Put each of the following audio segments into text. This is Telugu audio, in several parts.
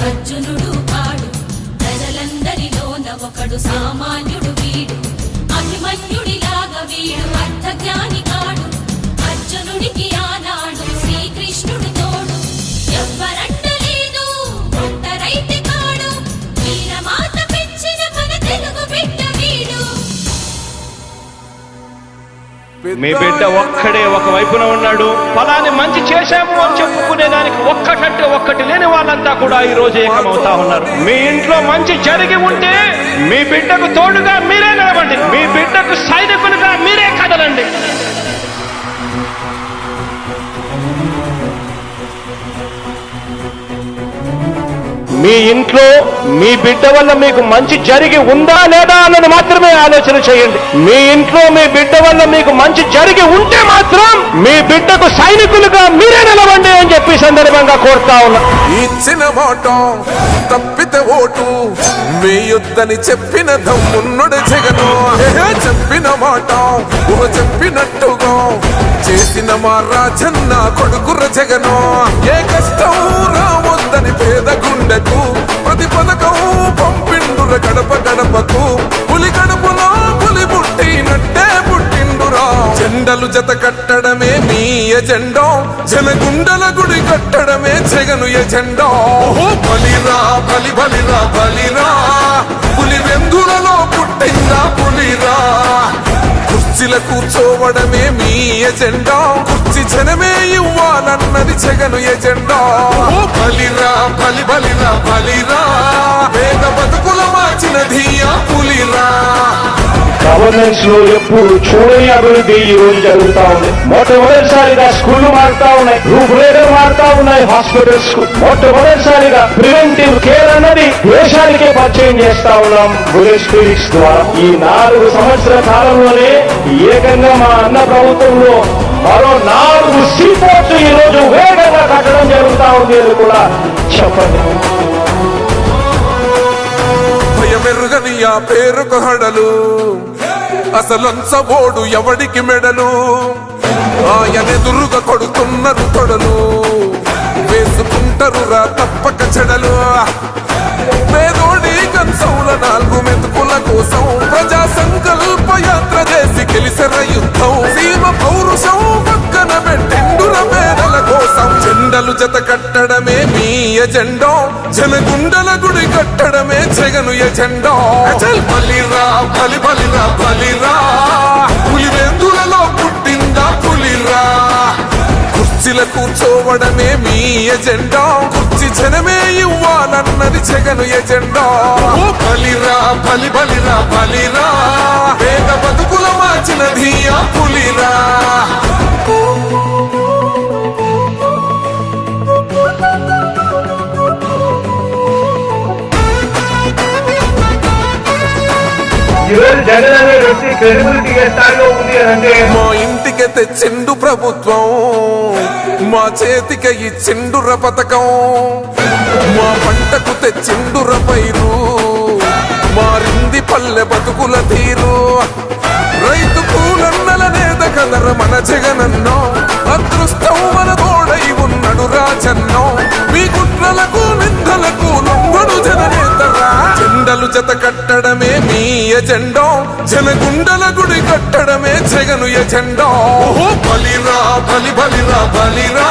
అర్జునుడు కాడు ప్రజలందరిలోన ఒకడు సామాన్యుడు వీడు అభిమన్యుడిలాగా వీడు అర్థజ్ఞాని కాడు అర్జునుడికి ఆనాడు శ్రీకృష్ణుడు తోడు ఎవ్వరంటలేదు ఒంటరైతే కాడు వీరమాత పెంచిన మన తెలుగు బిడ్డ వీడు. మీ బిడ్డ ఒక్కడే ఒక వైపున ఉన్నాడు. ఫలాన్ని మంచి చేశాము అని చెప్పుకునే దానికి ఒక్కటంటే ఒక్కటి లేని వాళ్ళంతా కూడా ఈ రోజు ఏకమవుతా ఉన్నారు. మీ ఇంట్లో మంచి జరిగి ఉంటే మీ బిడ్డకు తోడుగా మీరే నిలబండి, మీ బిడ్డకు సైనికులుగా మీరే కదలండి. మీ ఇంట్లో మీ బిడ్డ వల్ల మీకు మంచి జరిగి ఉందా లేదా అన్నది మాత్రమే ఆలోచన చేయండి. మీ ఇంట్లో మీ బిడ్డ వల్ల మీకు మంచి జరిగి ఉంటే మాత్రం మీ బిడ్డకు సైనికులుగా మీరే నిలవండి అని చెప్పి సందర్భంగా కోరుతా ఉన్నా. ఇచ్చిన మాట తప్పితే ఓటు వేయొద్దని చెప్పిన దమ్మున్నడు జగను. చెప్పిన మాట చెప్పినట్టుగా చేసిన మా రాజన్న కొడుకుర జగను. ఏ కష్టం రావద్దని పేద గుండెకు ప్రతి పథకం పంపిండుర గడప గడపకు. పులి గడపలో పులి పుట్టినట్టే పుట్టిండురా. జెండలు జత కట్టడమే మీ ఎజెండా, జనగుండల గుడి కట్టడమే జగను ఎజెండా. బలిరా బలి బలిరా బలిరా, పులి వెందులలో పుట్టిందా పులిరా. కుర్చీల కూర్చోవడమే మీ ఎజెండా, కుర్చీ జనమే ఇవ్వాలన్నది జగను ఎజెండా. బలిరా బలి బలిరా బలిరా, పేద బతుకుల మార్చినది ఆ పులిరా. గవర్నెన్స్ లో ఎప్పుడు చూడని అభివృద్ధి ఈ రోజు జరుగుతా ఉంది. మొట్టమొదటిసారిగా స్కూళ్లు మారుతా ఉన్నాయి, రూపురేఖలు మారుతా ఉన్నాయి. హాస్పిటల్స్ కు మొట్టమొదటిసారిగా ప్రివెంటివ్ కేర్ అన్నది దేశానికే పరిచయం చేస్తా ఉన్నాం బుల్లెట్ క్లినిక్స్ ద్వారా. ఈ 4 సంవత్సరాల కాలంలోనే ఏకంగా మా అన్న ప్రభుత్వంలో మరో 4 సీపోర్ట్స్ ఈ రోజు వేగంగా కట్టడం జరుగుతా ఉంది అని కూడా చెప్పండి. భయమెరుగని ఆ పేరుకు హడలు, అసలంచబోడు ఎవడికి మెడలు. ఆయనెదురుగా కొడుతున్నారు తొడలు, వేసుకుంటారు రా తప్పక చెడలు. పేదోడి కంచంల 4 మెతుకుల కోసం ప్రజా సంకల్ప యాత్ర చేసి గెలిసెర యుద్ధం. సీమ పౌరుషం పక్కన పెట్టిండుర పేదల కోసం. జెండలు జత కట్టడమే మీ ఎజెండా, జనగుండల గుడి కట్టడమే జగను ఎజెండా. బలిరా బలి బలిరా బలిరా, పులి వెందులలో పుట్టిందా పులిరా. కుర్చీల కూర్చోవడమే మీ ఎజెండా, కుర్చీ జనమే ఇవ్వాలన్నది జగను ఎజెండా. బలిరా బలి బలిరా బలిరా, పేద బతుకుల మార్చినది ఆ పులిరా. జగన్ అనే వ్యక్తి క్రెడిబిలిటీ ఏ స్థాయిలో ఉంది అంటే మా ఇంటికి తెచ్చిండు ప్రభుత్వం, మా చేతికి ఇచ్చిండుర పథకం. మా పంటకు తెచ్చిండుర పైరు, మారింది పల్లె బతుకుల తీరు. రైతు కూలన్నల నేత కదర మన జగనన్నో, అదృష్టం మన తోడై ఉన్నడు రాజన్నో. మీ కుట్రలకు నిందలకు లొంగడు జననేతరా. జెండలు జత కట్టడమే మీ ఎజెండా, జనగుండల గుడి కట్టడమే జగను ఎజెండా. బలిరా బలి బలిరా బలిరా,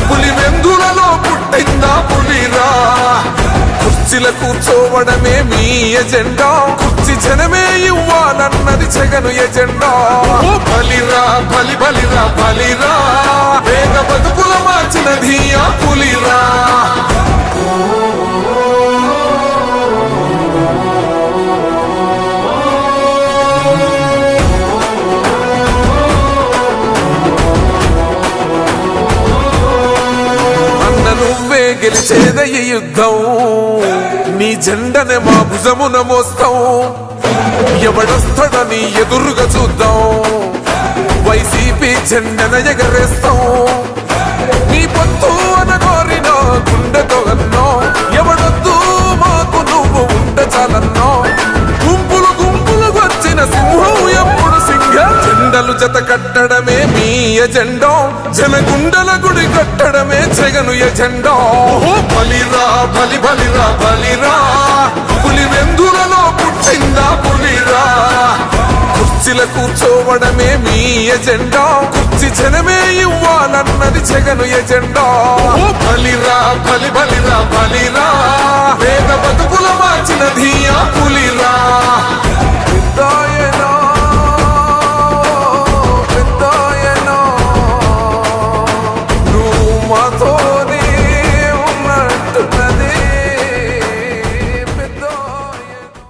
పులి వెందులలో పుట్టిందా పులిరా. కుర్చీల కూర్చోవడమే మీ ఎజెండా, కుర్చీ జనమే ఇవ్వాలన్నది జగను ఎజెండా. బలిరా బలి బలిరా బలిరా, పేద బతుకుల మార్చినది ఆ పులిరా. నువ్వే గెలిచేద ఈ యుద్ధం, నీ జెండనే మా భుజమున మోస్తాం. ఎవడొస్తాడని ఎదురుగా చూద్దాం, వైసీపీ జెండన ఎగరేస్తాం. నీ పొత్తు అనగోరిన గుండెతో అన్నో, ఎవడొద్దు మాకు నువ్వు ఉంటే చాలన్నో. గుంపులు గుంపులు వచ్చిన సింహం ఎప్పుడు సింహ. జెండలు జత కట్టడమే మీ ఎజెండా, జనగుండల ముడి కట్టడమే జగను ఎజెండా. బలిరా బలి బలిరా బలిరా, పులి వెందులలో పుట్టిందా పులిరా. కుర్చీల కూర్చోవడమే మీ ఎజెండా, కుర్చీ జనమే ఇవ్వాలన్నది జగను ఎజెండా. బలిరా బలి బలిరా బలిరా, పేద బతుకుల మార్చినది ఆ పులిరా.